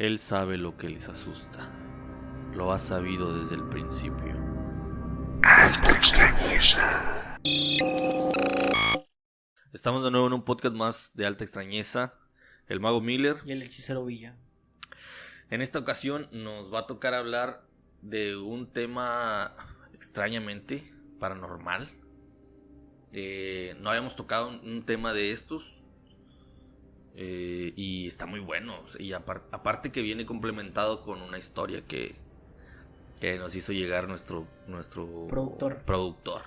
Él sabe lo que les asusta. Lo ha sabido desde el principio. Alta Extrañeza. Estamos de nuevo en un podcast más de Alta Extrañeza. El Mago Miller y el Hechicero Villa. En esta ocasión nos va a tocar hablar de un tema extrañamente paranormal. No habíamos tocado un tema de estos. Y está muy bueno. Y aparte que viene complementado con una historia que nos hizo llegar nuestro productor,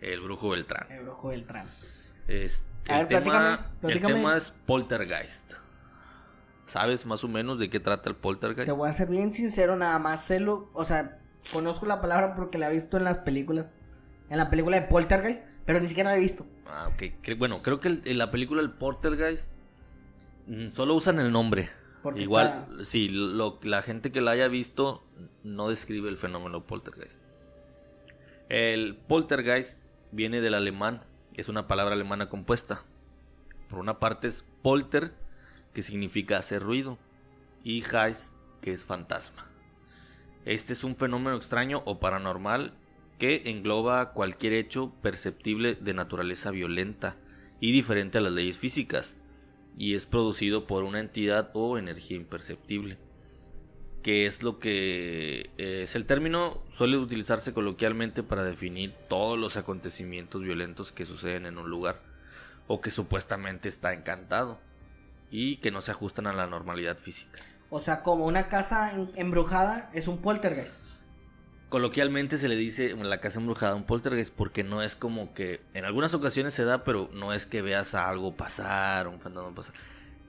el Brujo Beltrán. El Brujo Beltrán. El tema es Poltergeist. ¿Sabes más o menos de qué trata el Poltergeist? Te voy a ser bien sincero, nada más conozco la palabra porque la he visto en las películas. En la película de Poltergeist, pero ni siquiera la he visto. Ah, ok. Bueno, creo que en la película del Poltergeist solo usan el nombre. Porque igual, sí, la gente que la haya visto no describe el fenómeno Poltergeist. El Poltergeist viene del alemán. Es una palabra alemana compuesta. Por una parte es Polter, que significa hacer ruido, y Geist, que es fantasma. Este es un fenómeno extraño o paranormal que engloba cualquier hecho perceptible de naturaleza violenta y diferente a las leyes físicas, y es producido por una entidad o energía imperceptible. Que es lo que es el término, suele utilizarse coloquialmente para definir todos los acontecimientos violentos que suceden en un lugar o que supuestamente está encantado y que no se ajustan a la normalidad física. O sea, como una casa embrujada es un poltergeist. Coloquialmente se le dice la casa embrujada un poltergeist porque no es como que en algunas ocasiones se da, pero no es que veas a algo pasar, un fantasma pasar.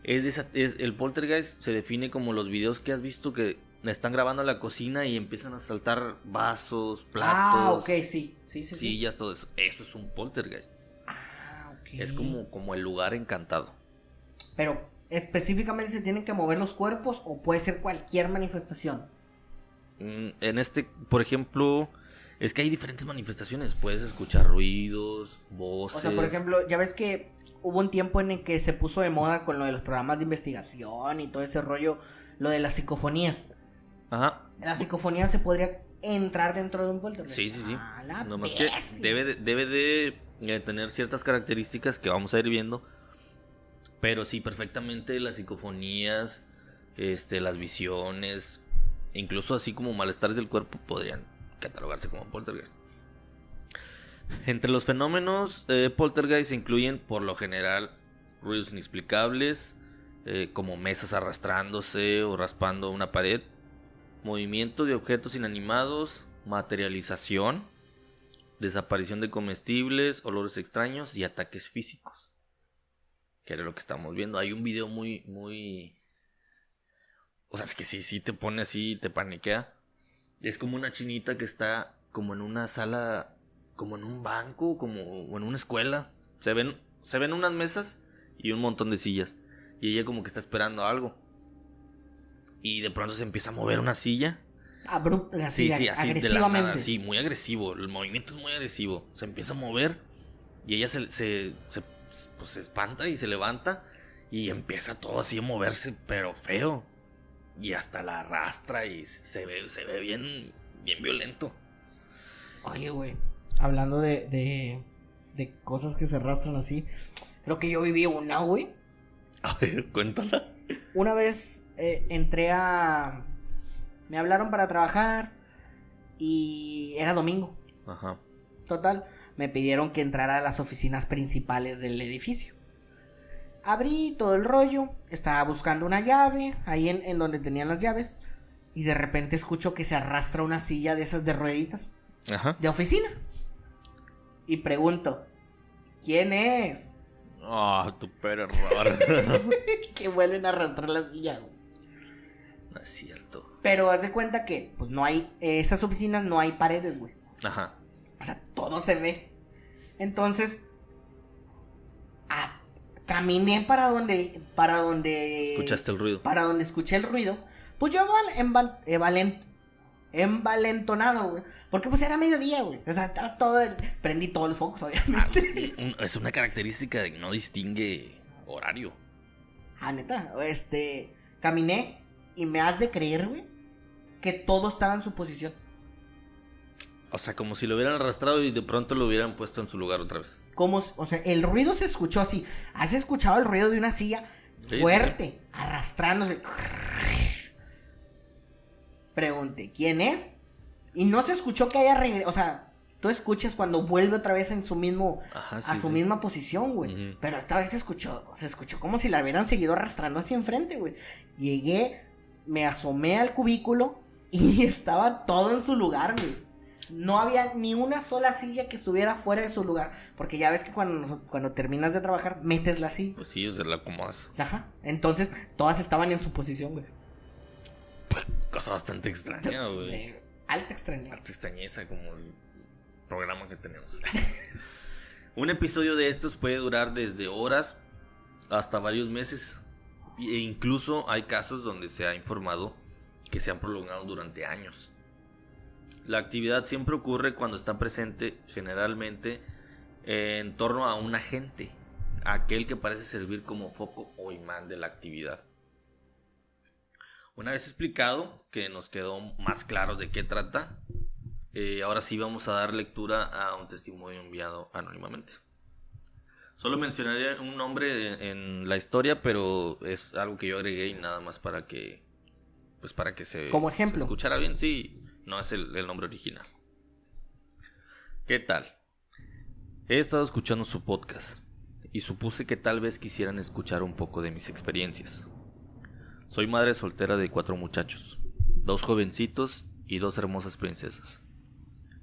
El poltergeist se define como los videos que has visto que están grabando en la cocina y empiezan a saltar vasos, platos. Ah, ok, sí. Sillas, todo eso. Esto es un poltergeist. Ah, ok. Es como el lugar encantado. Pero específicamente se tienen que mover los cuerpos o puede ser cualquier manifestación. En por ejemplo, es que hay diferentes manifestaciones. Puedes escuchar ruidos, voces. O sea, por ejemplo, ya ves que hubo un tiempo en el que se puso de moda con lo de los programas de investigación y todo ese rollo, lo de las psicofonías. Ajá. La psicofonía se podría entrar dentro de un poltergeist. Sí. No más que debe de tener ciertas características que vamos a ir viendo. Pero sí, perfectamente las psicofonías, las visiones, incluso así como malestares del cuerpo podrían catalogarse como poltergeist. Entre los fenómenos poltergeist se incluyen por lo general ruidos inexplicables, como mesas arrastrándose o raspando una pared, movimiento de objetos inanimados, materialización, desaparición de comestibles, olores extraños y ataques físicos. Que era lo que estamos viendo. Hay un video muy... O sea, es que sí te pone así, te paniquea. Es como una chinita que está como en una sala, como en un banco, o en una escuela. Se ven unas mesas y un montón de sillas. Y ella como que está esperando algo. Y de pronto se empieza a mover una silla. Así agresivamente. De la nada, sí, muy agresivo. El movimiento es muy agresivo. Se empieza a mover y ella se espanta y se levanta y empieza todo así a moverse, pero feo. Y hasta la arrastra y se ve bien violento. Oye, güey, hablando de cosas que se arrastran así, creo que yo viví una, güey. A ver, cuéntala. Una vez me hablaron para trabajar y era domingo. Ajá. Total, me pidieron que entrara a las oficinas principales del edificio. Abrí todo el rollo, estaba buscando una llave, ahí en donde tenían las llaves, y de repente escucho que se arrastra una silla de esas de rueditas. Ajá. De oficina. Y pregunto, ¿quién es? Tu perro raro. Que vuelven a arrastrar la silla, güey. No es cierto. Pero haz de cuenta que, pues no hay, esas oficinas no hay paredes, güey. Ajá. O sea, todo se ve. Entonces, caminé para donde ¿Escuchaste el ruido? Para donde escuché el ruido. Pues yo envalentonado, güey. Porque pues era mediodía, güey. O sea, estaba prendí todos los focos, obviamente. Es una característica de que no distingue horario. Neta, Caminé y me has de creer, güey, que todo estaba en su posición. O sea, como si lo hubieran arrastrado y de pronto lo hubieran puesto en su lugar otra vez. O sea, el ruido se escuchó así. ¿Has escuchado el ruido de una silla fuerte, arrastrándose? Pregunté, ¿quién es? Y no se escuchó que haya regresado. O sea, tú escuchas cuando vuelve otra vez en su mismo, a su misma posición, güey. Pero esta vez se escuchó como si la hubieran seguido arrastrando hacia enfrente, güey. Llegué, me asomé al cubículo y estaba todo en su lugar, güey. No había ni una sola silla que estuviera fuera de su lugar. Porque ya ves que cuando terminas de trabajar, metes la silla. Pues sí, la acomodas. Ajá. Entonces, todas estaban en su posición, güey. Cosa bastante extraña, güey. Alta extrañeza. Alta extrañeza, como el programa que tenemos. Un episodio de estos puede durar desde horas hasta varios meses. E incluso hay casos donde se ha informado que se han prolongado durante años. La actividad siempre ocurre cuando está presente, generalmente en torno a un agente, aquel que parece servir como foco o imán de la actividad. Una vez explicado que nos quedó más claro de qué trata, ahora sí vamos a dar lectura a un testimonio enviado anónimamente. Solo mencionaré un nombre en la historia, pero es algo que yo agregué y nada más para que se, como ejemplo, se escuchara bien. Sí, no es el nombre original. ¿Qué tal? He estado escuchando su podcast y supuse que tal vez quisieran escuchar un poco de mis experiencias. Soy madre soltera de 4 muchachos, 2 jovencitos y 2 hermosas princesas.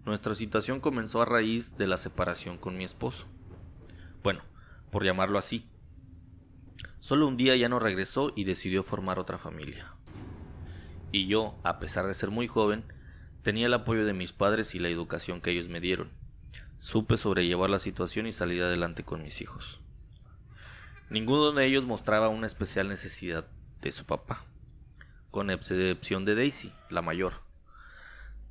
Nuestra situación comenzó a raíz de la separación con mi esposo. Bueno, por llamarlo así. Solo un día ya no regresó y decidió formar otra familia. Y yo, a pesar de ser muy joven, tenía el apoyo de mis padres y la educación que ellos me dieron. Supe sobrellevar la situación y salir adelante con mis hijos. Ninguno de ellos mostraba una especial necesidad de su papá, con excepción de Daisy, la mayor,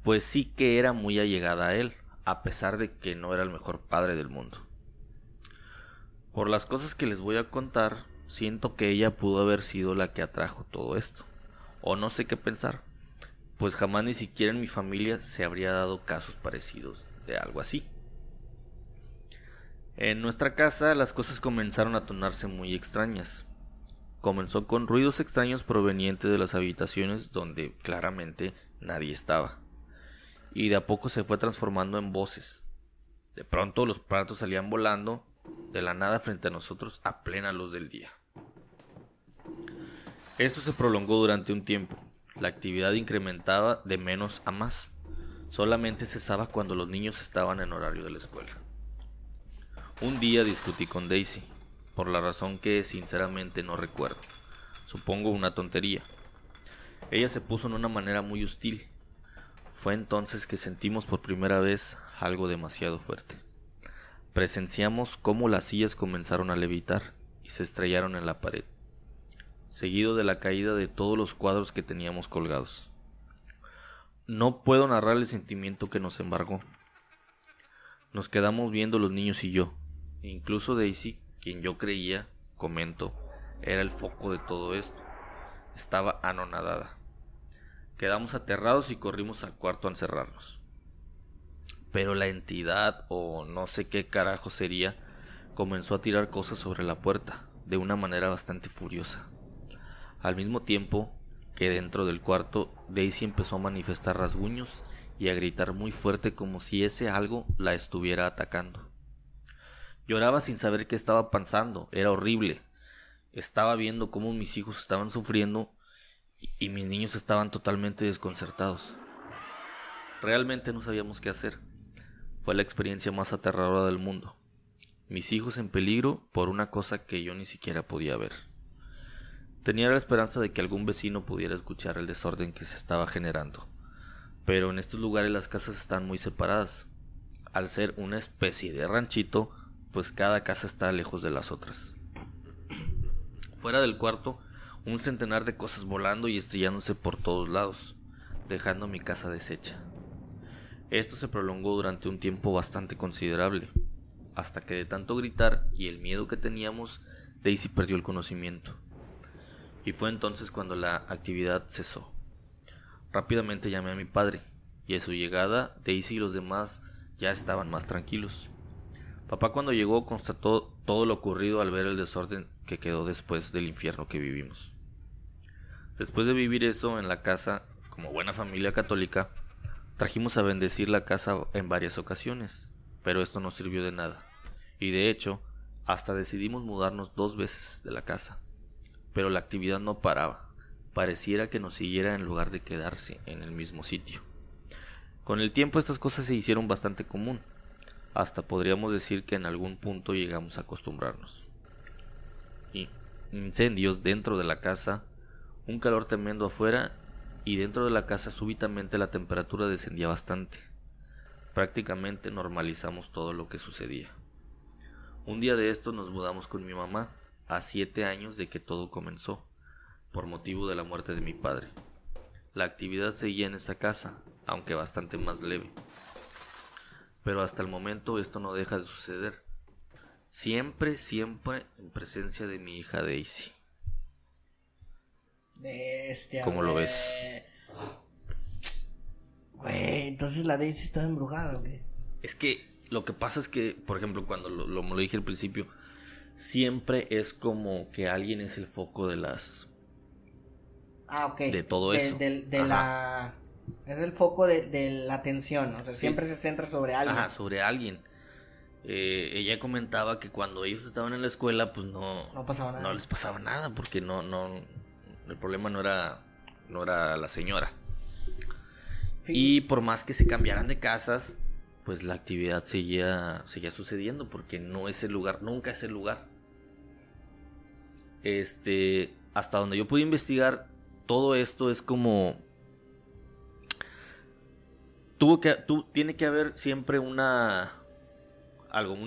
pues sí que era muy allegada a él, a pesar de que no era el mejor padre del mundo. Por las cosas que les voy a contar, siento que ella pudo haber sido la que atrajo todo esto, o no sé qué pensar, pues jamás ni siquiera en mi familia se habría dado casos parecidos de algo así. En nuestra casa las cosas comenzaron a tornarse muy extrañas. Comenzó con ruidos extraños provenientes de las habitaciones donde claramente nadie estaba, y de a poco se fue transformando en voces. De pronto los platos salían volando de la nada frente a nosotros a plena luz del día. Esto se prolongó durante un tiempo. La actividad incrementaba de menos a más. Solamente cesaba cuando los niños estaban en horario de la escuela. Un día discutí con Daisy, por la razón que sinceramente no recuerdo. Supongo una tontería. Ella se puso en una manera muy hostil. Fue entonces que sentimos por primera vez algo demasiado fuerte. Presenciamos cómo las sillas comenzaron a levitar y se estrellaron en la pared, seguido de la caída de todos los cuadros que teníamos colgados. No puedo narrar el sentimiento que nos embargó. Nos quedamos viendo los niños y yo, incluso Daisy, quien yo creía, comento, era el foco de todo esto. Estaba anonadada. Quedamos aterrados y corrimos al cuarto a encerrarnos. Pero la entidad, o no sé qué carajo sería, comenzó a tirar cosas sobre la puerta, de una manera bastante furiosa. Al mismo tiempo que dentro del cuarto, Daisy empezó a manifestar rasguños y a gritar muy fuerte como si ese algo la estuviera atacando. Lloraba sin saber qué estaba pasando, era horrible. Estaba viendo cómo mis hijos estaban sufriendo y mis niños estaban totalmente desconcertados. Realmente no sabíamos qué hacer. Fue la experiencia más aterradora del mundo. Mis hijos en peligro por una cosa que yo ni siquiera podía ver. Tenía la esperanza de que algún vecino pudiera escuchar el desorden que se estaba generando. Pero en estos lugares las casas están muy separadas. Al ser una especie de ranchito, pues cada casa está lejos de las otras. Fuera del cuarto, un centenar de cosas volando y estrellándose por todos lados, dejando mi casa deshecha. Esto se prolongó durante un tiempo bastante considerable, hasta que de tanto gritar y el miedo que teníamos, Daisy perdió el conocimiento. y fue entonces cuando la actividad cesó. Rápidamente llamé a mi padre, y a su llegada Daisy y los demás ya estaban más tranquilos. Papá, cuando llegó, constató todo lo ocurrido al ver el desorden que quedó después del infierno que vivimos. Después de vivir eso en la casa, como buena familia católica, trajimos a bendecir la casa en varias ocasiones, pero esto no sirvió de nada, y de hecho, hasta decidimos mudarnos 2 veces de la casa, pero la actividad no paraba, pareciera que nos siguiera en lugar de quedarse en el mismo sitio. Con el tiempo estas cosas se hicieron bastante común, hasta podríamos decir que en algún punto llegamos a acostumbrarnos. Y incendios dentro de la casa, un calor tremendo afuera, y dentro de la casa súbitamente la temperatura descendía bastante. Prácticamente normalizamos todo lo que sucedía. Un día de esto nos mudamos con mi mamá, a 7 años de que todo comenzó, por motivo de la muerte de mi padre. La actividad seguía en esa casa, aunque bastante más leve. Pero hasta el momento esto no deja de suceder. Siempre en presencia de mi hija Daisy. Bestia, ¿Cómo lo ves? Güey, entonces la Daisy estaba embrujada, ¿o qué? Es que lo que pasa es que, por ejemplo, cuando lo dije al principio, siempre es como que alguien es el foco de las... Ok. De todo eso. Es el foco de la atención, o sea, siempre se centra sobre alguien. Ajá, sobre alguien. Ella comentaba que cuando ellos estaban en la escuela, pues no pasaba nada. No les pasaba nada, porque el problema no era la señora. Sí. Y por más que se cambiaran de casas, pues la actividad seguía sucediendo, porque no es el lugar, nunca es el lugar. Hasta donde yo pude investigar, todo esto es como... Tiene que haber siempre un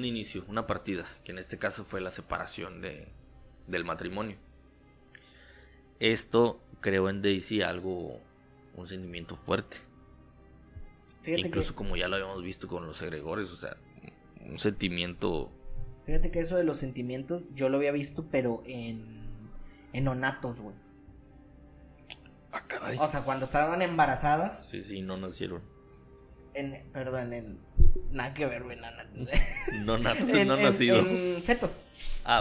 inicio, una partida, que en este caso fue la separación del matrimonio. Esto creó en Daisy un sentimiento fuerte. Fíjate incluso como ya lo habíamos visto con los egregores, o sea, un sentimiento... Fíjate que eso de los sentimientos yo lo había visto, pero en onatos, güey. Ah, caray. O sea, cuando estaban embarazadas. Sí, no nacieron. Nada que ver, güey, no nacidos. En fetos.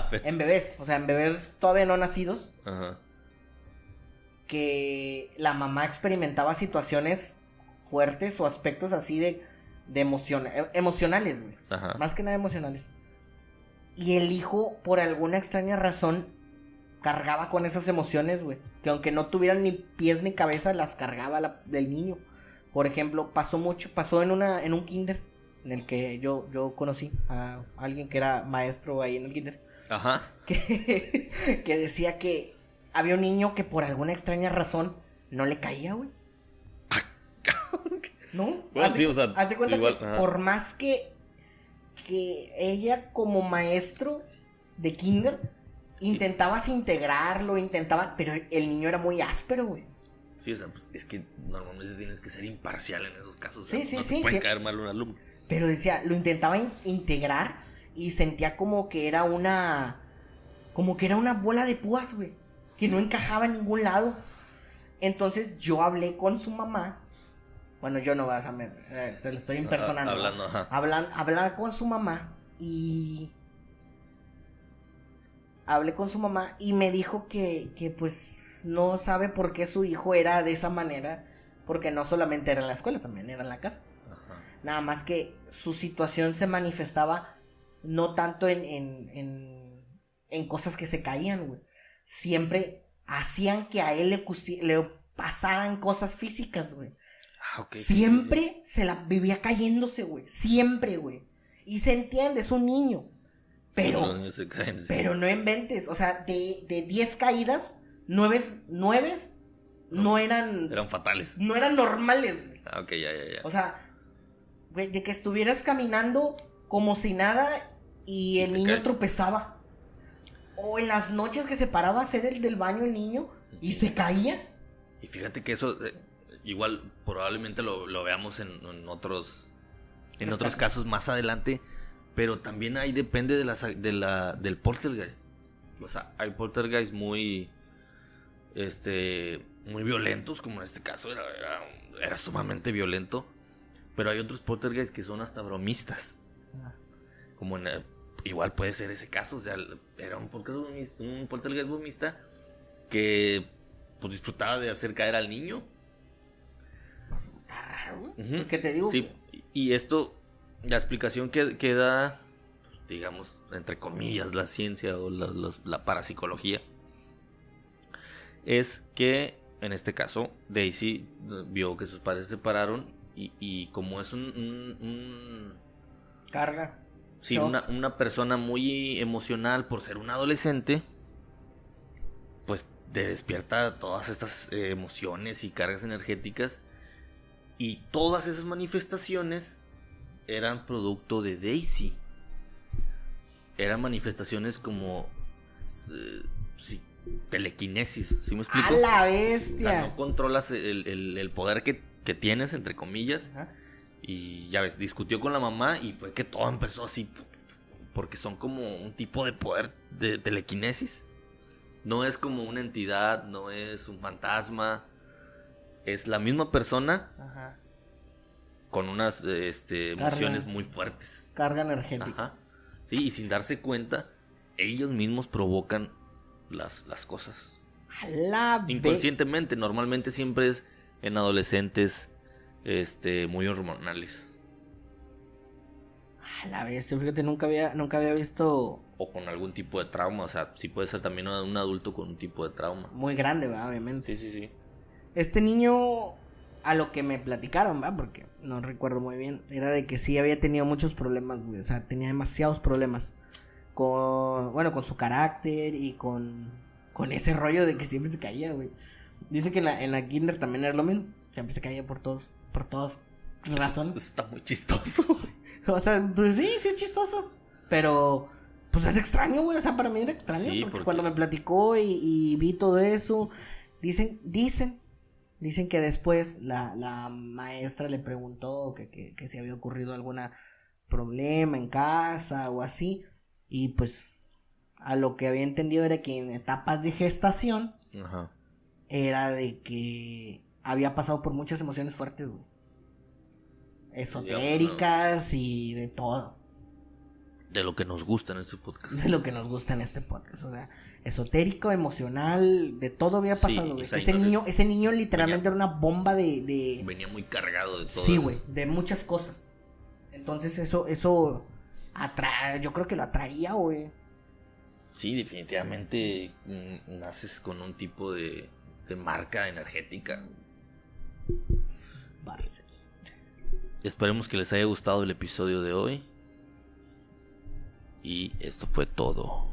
Fetos. En bebés, o sea, en bebés todavía no nacidos. Ajá. Que la mamá experimentaba situaciones fuertes o aspectos así de emocionales, güey. Ajá. Más que nada emocionales. Y el hijo, por alguna extraña razón, cargaba con esas emociones, güey. Que aunque no tuvieran ni pies ni cabeza, las cargaba del niño. Por ejemplo, pasó en un kinder en el que yo conocí a alguien que era maestro ahí en el kinder. Ajá. Que decía que había un niño que por alguna extraña razón no le caía, güey. ¿No? Bueno, sí, o sea, hace cuenta igual, que por más que ella como maestro de kinder intentaba integrarlo, pero el niño era muy áspero, güey. Sí, o sea, pues es que normalmente tienes que ser imparcial en esos casos. Sí, o sea, no te puede caer mal un alumno. Pero decía, lo intentaba integrar y sentía como que era una bola de púas, güey, que no encajaba en ningún lado. Entonces yo hablé con su mamá. Bueno, yo no vas a te lo estoy impersonando. Hablando con su mamá y hablé con su mamá y me dijo que pues no sabe por qué su hijo era de esa manera, porque no solamente era en la escuela, también era en la casa. Ajá. Nada más que su situación se manifestaba no tanto en cosas que se caían, güey. Siempre hacían que a él le pasaran cosas físicas, güey. Okay, siempre se la vivía cayéndose, güey. Siempre, güey. Y se entiende, es un niño. Pero no inventes. O sea, de 10 caídas, 9 no eran fatales. No eran normales, güey. Ok, ya. O sea, güey, de que estuvieras caminando como si nada y el niño tropezaba. O en las noches que se paraba a hacer el del baño el niño y se caía. Y fíjate que eso igual probablemente lo veamos en otros casos más adelante, pero también ahí depende del poltergeist. O sea, hay poltergeist muy muy violentos, como en este caso era sumamente violento. Pero hay otros poltergeist que son hasta bromistas. Como igual puede ser ese caso. O sea, era un poltergeist bromista que pues disfrutaba de hacer caer al niño. Está raro, güey. ¿Qué te digo? Sí, y esto, la explicación que da, pues, digamos, entre comillas, la ciencia o la parapsicología, es que en este caso Daisy vio que sus padres se separaron y como es Carga. sí, una persona muy emocional por ser un adolescente, pues te despierta todas estas emociones y cargas energéticas, y todas esas manifestaciones eran producto de Daisy. Eran manifestaciones como telequinesis, ¿sí me explico? ¡A la O bestia! sea, no controlas el poder que tienes, entre comillas. Ajá. Y ya ves, discutió con la mamá y fue que todo empezó así, porque son como un tipo de poder de telequinesis. No es como una entidad, no es un fantasma. Es la misma persona. Ajá. Con unas emociones muy fuertes. Carga energética. Ajá. Sí, y sin darse cuenta, ellos mismos provocan las cosas. A la Inconscientemente, normalmente siempre es en adolescentes muy hormonales. A la bestia, fíjate, nunca había visto. O con algún tipo de trauma. O sea, sí puede ser también un adulto con un tipo de trauma. Muy grande, ¿verdad? Obviamente. Sí. Este niño, a lo que me platicaron, ¿va? Porque no recuerdo muy bien, era de que sí había tenido muchos problemas, güey. O sea, tenía demasiados problemas con su carácter y con ese rollo de que siempre se caía, güey. Dice que en la kinder también era lo mismo. Siempre se caía por todas razones. Está muy chistoso. O sea, pues sí es chistoso. Pero, pues es extraño, güey. O sea, para mí era extraño. Sí, porque cuando me platicó y vi todo eso, dicen que después la maestra le preguntó que si había ocurrido algún problema en casa o así. Y pues, a lo que había entendido era que en etapas de gestación, Ajá. era de que había pasado por muchas emociones fuertes, güey. Esotéricas y de todo. De lo que nos gusta en este podcast. De lo que nos gusta en este podcast. O sea, esotérico, emocional, de todo había pasado, güey. Sí, ese niño literalmente era una bomba de. Venía muy cargado de todo. Sí, güey, de muchas cosas. Entonces eso yo creo que lo atraía, güey. Sí, definitivamente naces con un tipo de marca energética. Barcel. Esperemos que les haya gustado el episodio de hoy. Y esto fue todo.